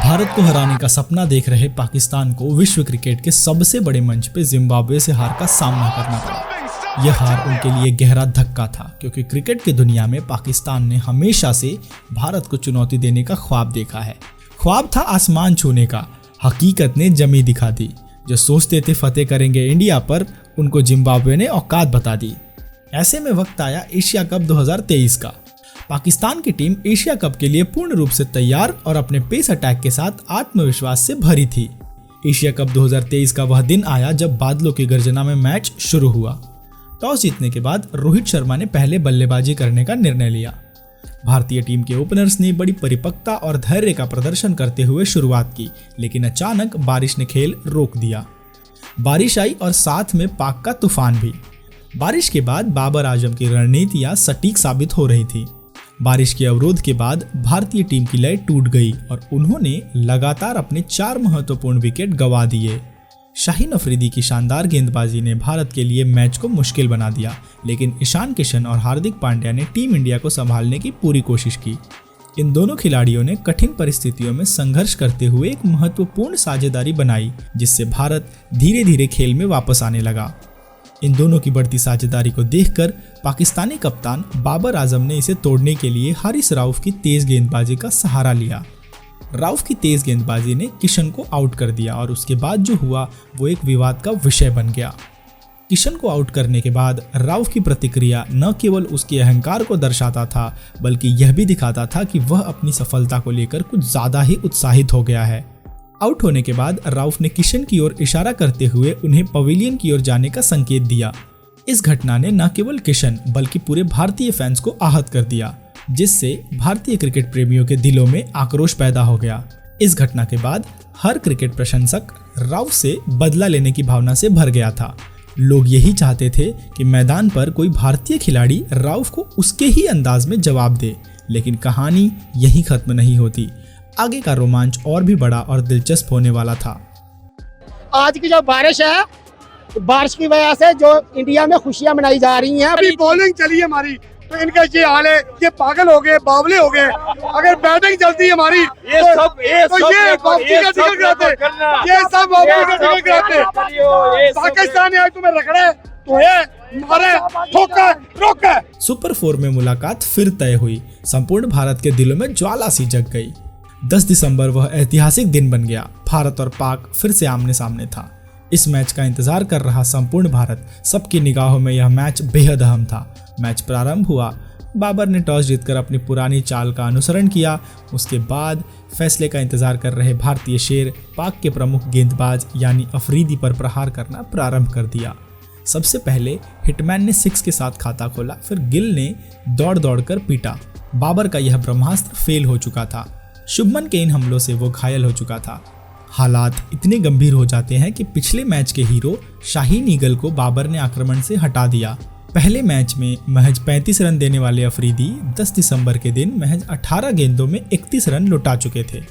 भारत को हराने का सपना देख रहे पाकिस्तान को विश्व क्रिकेट के सबसे बड़े मंच पे जिम्बाब्वे से हार का सामना करना पड़ा। यह हार उनके लिए गहरा धक्का था, क्योंकि क्रिकेट की दुनिया में पाकिस्तान ने हमेशा से भारत को चुनौती देने का ख्वाब देखा है। ख्वाब था आसमान छूने का, हकीकत ने जमी दिखा दी। जो सोचते थे फतेह करेंगे इंडिया पर, उनको जिम्बाब्वे ने औकात बता दी। ऐसे में वक्त आया एशिया कप 2023 का। पाकिस्तान की टीम एशिया कप के लिए पूर्ण रूप से तैयार और अपने पेस अटैक के साथ आत्मविश्वास से भरी थी। एशिया कप 2023 का वह दिन आया जब बादलों की गर्जना में मैच शुरू हुआ। टॉस जीतने के बाद रोहित शर्मा ने पहले बल्लेबाजी करने का निर्णय लिया। भारतीय टीम के ओपनर्स ने बड़ी परिपक्वता और धैर्य का प्रदर्शन करते हुए शुरुआत की, लेकिन अचानक बारिश ने खेल रोक दिया। बारिश आई और साथ में पाक का तूफान भी। बारिश के बाद बाबर आजम की रणनीतियां सटीक साबित हो रही थी। बारिश के अवरोध के बाद भारतीय टीम की लय टूट गई और उन्होंने लगातार अपने 4 महत्वपूर्ण विकेट गंवा दिए। शाहीन अफरीदी की शानदार गेंदबाजी ने भारत के लिए मैच को मुश्किल बना दिया, लेकिन ईशान किशन और हार्दिक पांड्या ने टीम इंडिया को संभालने की पूरी कोशिश की। इन दोनों खिलाड़ियों ने कठिन परिस्थितियों में संघर्ष करते हुए एक महत्वपूर्ण साझेदारी बनाई, जिससे भारत धीरे धीरे खेल में वापस आने लगा। इन दोनों की बढ़ती साझेदारी को देखकर पाकिस्तानी कप्तान बाबर आजम ने इसे तोड़ने के लिए हारिस राउफ की तेज गेंदबाजी का सहारा लिया। राउफ की तेज गेंदबाजी ने किशन को आउट कर दिया और उसके बाद जो हुआ वो एक विवाद का विषय बन गया। किशन को आउट करने के बाद राउफ की प्रतिक्रिया न केवल उसके अहंकार को दर्शाता था, बल्कि यह भी दिखाता था कि वह अपनी सफलता को लेकर कुछ ज्यादा ही उत्साहित हो गया है। आउट होने के बाद राउफ ने किशन की ओर इशारा करते हुए उन्हें पवेलियन की ओर जाने का संकेत दिया। इस घटना ने न केवल किशन बल्कि पूरे भारतीय फैंस को आहत कर दिया, जिससे भारतीय क्रिकेट प्रेमियों के दिलों में आक्रोश पैदा हो गया। इस घटना के बाद हर क्रिकेट प्रशंसक राउफ से बदला लेने की भावना से भर गया था। लोग यही चाहते थे कि मैदान पर कोई भारतीय खिलाड़ी राउफ को उसके ही अंदाज में जवाब दे, लेकिन कहानी यही खत्म नहीं होती। आगे का रोमांच और भी बड़ा और दिलचस्प होने वाला था। आज की जो बारिश है, बारिश की वजह से जो इंडिया में खुशियां मनाई जा रही हैं। अभी बॉलिंग चली हमारी तो इनका ये हाल है, ये पागल हो गए, बावले हो गए। अगर बैटिंग चलती है हमारी तो ये वापसी का जिक्र कराते, ये सब वापसी का जिक्र कराते। पाकिस्तान आज तुम्हें रखड़ा है तो ये मारे ठोका रोका। सुपर 4 में मुलाकात फिर तय हुई। संपूर्ण भारत के दिलों में ज्वाला सी जग गई। 10 दिसंबर वह ऐतिहासिक दिन बन गया। भारत और पाक फिर से आमने सामने था। इस मैच का इंतजार कर रहा संपूर्ण भारत, सबकी निगाहों में यह मैच बेहद अहम था। मैच प्रारंभ हुआ। बाबर ने टॉस जीतकर अपनी पुरानी चाल का अनुसरण किया। उसके बाद फैसले का इंतजार कर रहे भारतीय शेर पाक के प्रमुख गेंदबाज यानी अफरीदी पर प्रहार करना प्रारंभ कर दिया। सबसे पहले हिटमैन ने 6 के साथ खाता खोला, फिर गिल ने दौड़ दौड़ कर पीटा। बाबर का यह ब्रह्मास्त्र फेल हो चुका था। शुभमन के इन हमलों से वो घायल हो चुका था। हालात इतने गंभीर हो जाते हैं कि पिछले मैच के हीरो शाहीन ईगल को बाबर ने आक्रमण से हटा दिया। पहले मैच में महज 35 रन देने वाले अफरीदी 10 दिसंबर के दिन महज 18 गेंदों में 31 रन लुटा चुके थे।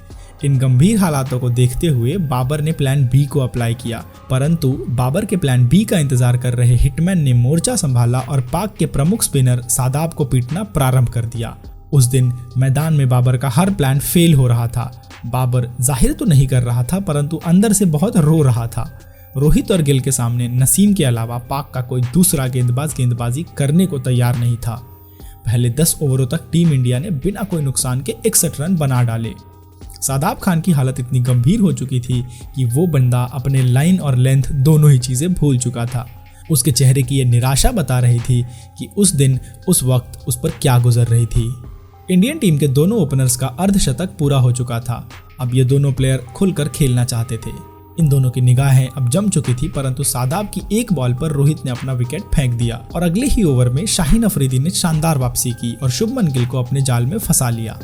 इन गंभीर हालातों को देखते हुए बाबर ने प्लान बी को अप्लाई किया, परंतु बाबर के प्लान बी का इंतजार कर रहे हिटमैन ने मोर्चा संभाला और पाक के प्रमुख स्पिनर सादाब को पीटना प्रारंभ कर दिया। उस दिन मैदान में बाबर का हर प्लान फेल हो रहा था। बाबर जाहिर तो नहीं कर रहा था, परंतु अंदर से बहुत रो रहा था। रोहित और गिल के सामने नसीम के अलावा पाक का कोई दूसरा गेंदबाज गेंदबाजी करने को तैयार नहीं था। पहले 10 ओवरों तक टीम इंडिया ने बिना कोई नुकसान के 61 रन बना डाले। सादाब खान की हालत इतनी गंभीर हो चुकी थी कि वो बंदा अपने लाइन और लेंथ दोनों ही चीजें भूल चुका था। उसके चेहरे की यह निराशा बता रही थी कि उस दिन उस वक्त उस पर क्या गुजर रही थी। इंडियन टीम के दोनों ओपनर्स का अर्धशतक पूरा हो चुका था। अब ये दोनों प्लेयर खुलकर खेलना चाहते थे। इन दोनों की निगाहें अब जम चुकी थी, परंतु सादाब की एक बॉल पर रोहित ने अपना विकेट फेंक दिया और अगले ही ओवर में शाहीन अफरीदी ने शानदार वापसी की और शुभमन गिल को अपने जाल में फंसा लिया।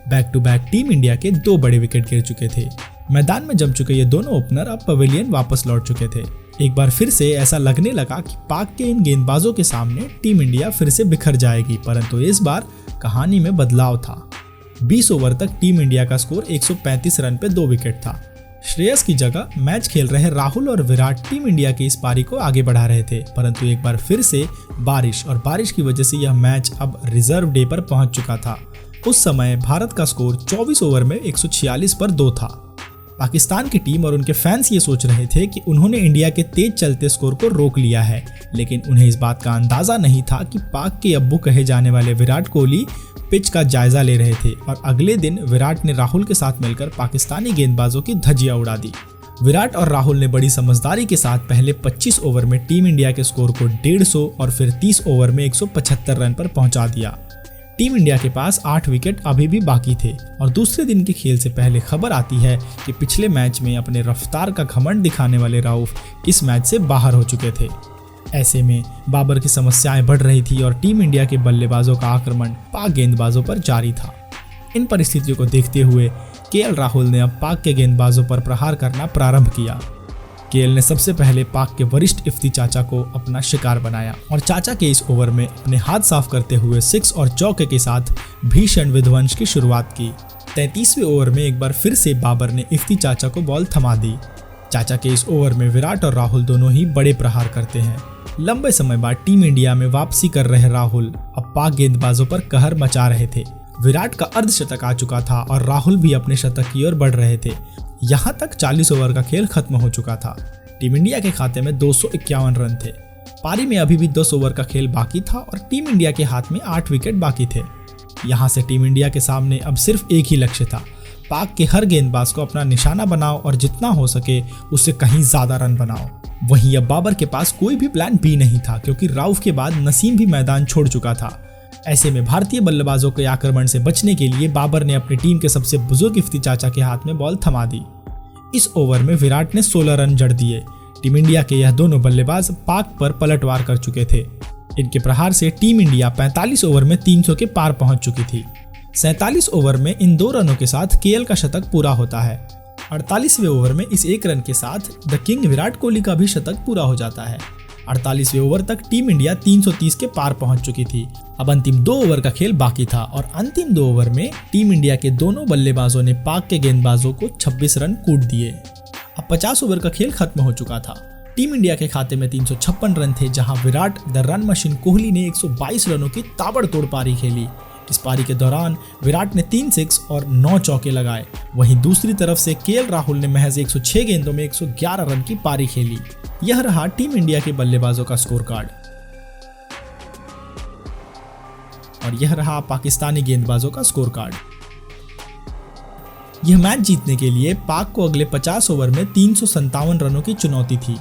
Back to back team India के 2 बड़े विकेट गिर चुके थे। मैदान में जम चुके ये दोनों ओपनर अब पवेलियन वापस लौट चुके थे। एक बार फिर से ऐसा लगने लगा कि पाक के इन गेंदबाजों के सामने टीम इंडिया फिर से बिखर जाएगी, परंतु इस बार कहानी में बदलाव था। 20 ओवर तक टीम इंडिया का स्कोर 135 रन पे 2 विकेट था। श्रेयस की जगह मैच खेल रहे राहुल और विराट टीम इंडिया की इस पारी को आगे बढ़ा रहे थे, परंतु एक बार फिर से बारिश की वजह से यह मैच अब रिजर्व डे पर पहुंच चुका था। उस समय भारत का स्कोर 24 ओवर में 146 पर 2 था। पाकिस्तान की टीम और उनके फैंस ये सोच रहे थे कि उन्होंने इंडिया के तेज चलते स्कोर को रोक लिया है, लेकिन उन्हें इस बात का अंदाजा नहीं था कि पाक के अब्बू कहे जाने वाले विराट कोहली पिच का जायजा ले रहे थे और अगले दिन विराट ने राहुल के साथ मिलकर पाकिस्तानी गेंदबाजों की धज्जियां उड़ा दी। विराट और राहुल ने बड़ी समझदारी के साथ पहले 25 ओवर में टीम इंडिया के स्कोर को 150 और फिर 30 ओवर में 175 रन पर पहुंचा दिया। टीम इंडिया के पास 8 विकेट अभी भी बाकी थे और दूसरे दिन के खेल से पहले खबर आती है कि पिछले मैच में अपने रफ्तार का घमंड दिखाने वाले राउफ इस मैच से बाहर हो चुके थे। ऐसे में बाबर की समस्याएं बढ़ रही थी और टीम इंडिया के बल्लेबाजों का आक्रमण पाक गेंदबाजों पर जारी था। इन परिस्थितियों को देखते हुए केएल राहुल ने अब पाक के गेंदबाजों पर प्रहार करना प्रारंभ किया। केएल ने सबसे पहले पाक के वरिष्ठ इफ्ती चाचा को अपना शिकार बनाया और चाचा के इस ओवर में अपने हाथ साफ करते हुए 6 और चौके के साथ भीषण विध्वंस की शुरुआत की। 33वें ओवर में एक बार फिर से बाबर ने इफ्ती चाचा को बॉल थमा दी। चाचा के इस ओवर में विराट और राहुल दोनों ही बड़े प्रहार करते हैं। लंबे समय बाद टीम इंडिया में वापसी कर रहे राहुल अब पाक गेंदबाजों पर कहर मचा रहे थे। विराट का अर्धशतक आ चुका था और राहुल भी अपने शतक की ओर बढ़ रहे थे। यहाँ तक 40 ओवर का खेल खत्म हो चुका था। टीम इंडिया के खाते में 251 रन थे। पारी में अभी भी 10 ओवर का खेल बाकी था और टीम इंडिया के हाथ में 8 विकेट बाकी थे। यहाँ से टीम इंडिया के सामने अब सिर्फ एक ही लक्ष्य था, पाक के हर गेंदबाज को अपना निशाना बनाओ और जितना हो सके उससे कहीं ज्यादा रन बनाओ। वहीं अब बाबर के पास कोई भी प्लान बी नहीं था, क्योंकि राउफ के बाद नसीम भी मैदान छोड़ चुका था। ऐसे में भारतीय बल्लेबाजों के आक्रमण से बचने के लिए बाबर ने अपनी टीम के सबसे बुजुर्ग इफ्ती चाचा के हाथ में बॉल थमा दी। इस ओवर में विराट ने 16 रन जड़ दिए। टीम इंडिया के यह दोनों बल्लेबाज पाक पर पलटवार कर चुके थे। इनके प्रहार से टीम इंडिया 45 ओवर में 300 के पार पहुंच चुकी थी। 47 ओवर में इन 2 रनों के साथ केएल का शतक पूरा होता है। 48वें ओवर में इस 1 रन के साथ द किंग विराट कोहली का भी शतक पूरा हो जाता है। 48वें ओवर तक टीम इंडिया 330 के पार पहुंच चुकी थी। अब अंतिम 2 ओवर का खेल बाकी था और अंतिम 2 ओवर में टीम इंडिया के दोनों बल्लेबाजों ने पाक के गेंदबाजों को 26 रन कूट दिए। अब 50 ओवर का खेल खत्म हो चुका था। टीम इंडिया के खाते में 356 रन थे, जहां Virat the run machine Kohli ने 122 रनों की ताबड़तोड़ पारी खेली। इस पारी के दौरान विराट ने 3 6 और 9 चौके लगाए। वहीं दूसरी तरफ से केएल राहुल ने महज 106 गेंदों में 111 रन की पारी खेली। यह रहा टीम इंडिया के बल्लेबाजों का स्कोर कार्ड और यह रहा पाकिस्तानी गेंदबाजों का स्कोर कार्ड। यह मैच जीतने के लिए पाक को अगले 50 ओवर में 357 रनों की चुनौती थी।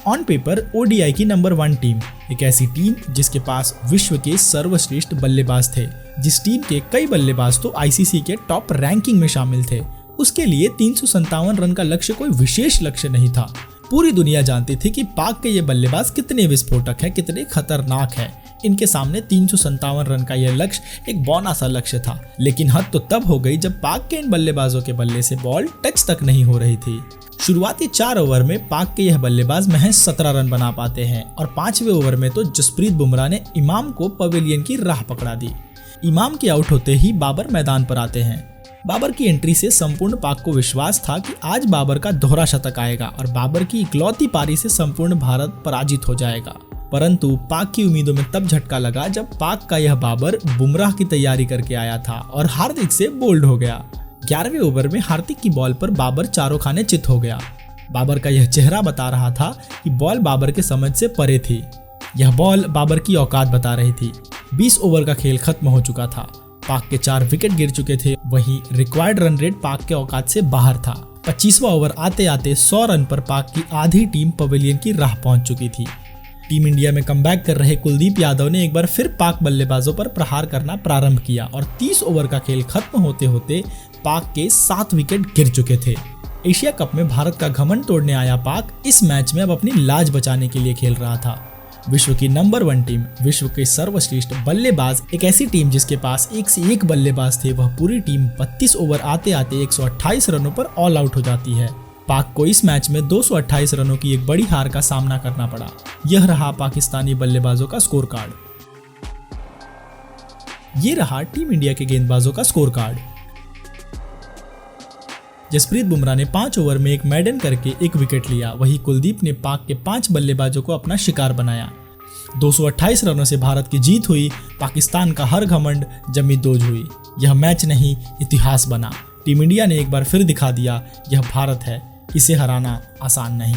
ऑन पेपर ओडीआई की नंबर 1 टीम, एक ऐसी टीम जिसके पास विश्व के सर्वश्रेष्ठ बल्लेबाज थे, जिस टीम के कई बल्लेबाज तो आईसीसी के टॉप रैंकिंग में शामिल थे। उसके लिए 357 रन का लक्ष्य कोई विशेष लक्ष्य नहीं था। पूरी दुनिया जानती थी कि पाक के ये बल्लेबाज कितने विस्फोटक हैं, कितने खतरनाक हैं। इनके सामने 357 रन का यह लक्ष्य एक बौना सा लक्ष्य था। लेकिन हद तो तब हो गई जब पाक के इन बल्लेबाजों के बल्ले से बॉल टच तक नहीं हो रही थी। शुरुआती 4 ओवर में पाक के यह बल्लेबाज महज 17 रन बना पाते हैं और 5वें ओवर में तो जसप्रीत बुमराह ने इमाम को पवेलियन की राह पकड़ा दी। इमाम के आउट होते ही बाबर मैदान पर आते हैं। बाबर की एंट्री से संपूर्ण पाक को विश्वास था कि आज बाबर का दोहरा शतक आएगा और बाबर की इकलौती पारी से संपूर्ण भारत पराजित हो जाएगा। परंतु पाक की उम्मीदों में तब झटका लगा जब पाक का यह बाबर बुमराह की तैयारी करके आया था और हार्दिक से बोल्ड हो गया। 11वें ओवर में हार्दिक की बॉल पर बाबर चारों खाने चित हो गया। बाबर का यह चेहरा बता रहा था कि बॉल बाबर के समझ से परे थी। यह बॉल बाबर की औकात बता रही थी। 20 ओवर का खेल खत्म हो चुका था। पाक के 4 विकेट गिर चुके थे। वहीं रिक्वायर्ड रन रेट पाक के औकात से बाहर था। 25वां ओवर आते आते 100 रन पर पाक की आधी टीम पवेलियन की राह पहुंच चुकी थी। टीम इंडिया में कमबैक कर रहे कुलदीप यादव ने एक बार फिर पाक बल्लेबाजों पर प्रहार करना प्रारंभ किया और 30 ओवर का खेल खत्म होते होते पाक के 7 विकेट गिर चुके थे। एशिया कप में भारत का घमंड तोड़ने आया पाक इस मैच में अब अपनी लाज बचाने के लिए खेल रहा था। विश्व की नंबर 1 टीम, विश्व के सर्वश्रेष्ठ बल्लेबाज, एक ऐसी टीम जिसके पास एक से एक बल्लेबाज थे, वह पूरी टीम 32 ओवर आते आते 128 रनों पर ऑल आउट हो जाती है। पाक को इस मैच में 228 रनों की एक बड़ी हार का सामना करना पड़ा। यह रहा पाकिस्तानी बल्लेबाजों का स्कोर कार्ड। ये रहा टीम इंडिया के गेंदबाजों का स्कोर कार्ड। जसप्रीत बुमराह ने 5 ओवर में एक मेडन करके 1 विकेट लिया। वहीं कुलदीप ने पाक के 5 बल्लेबाजों को अपना शिकार बनाया। 228 रनों से भारत की जीत हुई। पाकिस्तान का हर घमंड जमी दोज हुई। यह मैच नहीं, इतिहास बना। टीम इंडिया ने एक बार फिर दिखा दिया, यह भारत है, इसे हराना आसान नहीं।